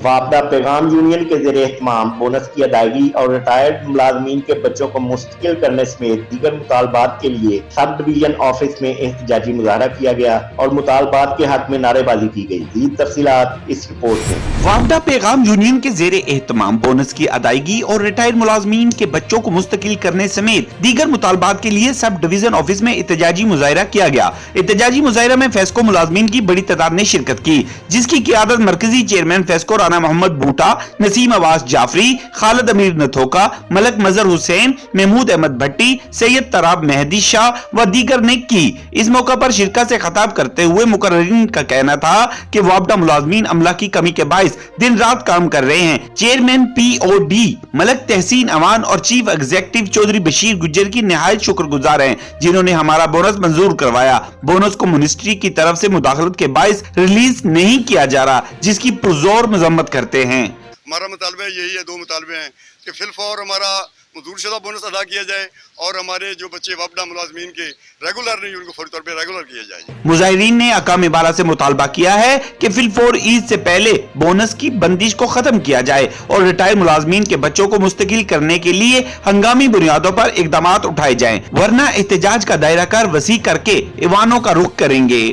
वापदा पैगाम यूनियन के ज़ेरे एहतमाम बोनस की अदायगी और रिटायर्ड मुलाजमीन के बच्चों को मुस्तकिल करने समेत दीगर मुतालबात के लिए सब डिवीजन ऑफिस में एहतजाजी मुजाहरा किया गया और मुतालबात के हक में नारेबाजी की गई। मज़ीद तफसीलात इस रिपोर्ट में। वापदा पैगाम यूनियन के ज़ेरे एहतमाम बोनस की अदायगी और रिटायर्ड मुलाजमीन के बच्चों को मुस्तकिल करने समेत दीगर मुतालबात के लिए सब डिवीजन ऑफिस में एहतजाजी मुजाहरा किया गया। एहतजाजी मुजाहरा में फेस्को मुलाजमीन की बड़ी तादाद ने शिरकत की, जिसकी क़ियादत मरकजी चेयरमैन फेस्को राना मोहम्मद बूटा, नसीम अब्बास जाफरी, खालिद अमीर नथोका, मलक मजहर हुसैन, महमूद अहमद भट्टी, सैयद तराब मेहदी शाह व दीगर ने की। इस मौका पर शिरकत से खिताब करते हुए मुकर्रिरीन का कहना था कि वापदा मुलाजमीन अमला की कमी के बाइस दिन रात काम कर रहे हैं। चेयरमैन POD मलक तहसीन अमान और चीफ एग्जीक्यूटिव चौधरी बशीर गुज्जर की निहायत शुक्रगुजार हैं, जिन्होंने हमारा बोनस मंजूर करवाया। बोनस को मिनिस्ट्री की तरफ से मुदाखलत के बाइस रिलीज नहीं किया जा रहा, जिसकी पुरजोर मजम्मत करते हैं। हमारा मुतालबा यही है, दो मुतालबे हैं कि फिलफौर हमारा मंजूरशुदा बोनस अदा किया जाए और हमारे जो बच्चे वापदा मुलाजमीन के रेगुलर नहीं उनको फौरी तौर पे रेगुलर किया जाए। मुजाहिरीन ने अकाम बाला से मुतालबा किया है कि फिलफौर ईद से पहले बोनस की बंदिश को खत्म किया जाए और रिटायर्ड मुलाजमीन के बच्चों को मुस्तकिल करने के लिए हंगामी बुनियादों पर इकदामात उठाए जाएं, वरना एहतजाज का दायरा कार वसी करके ईवानों का रुख करेंगे।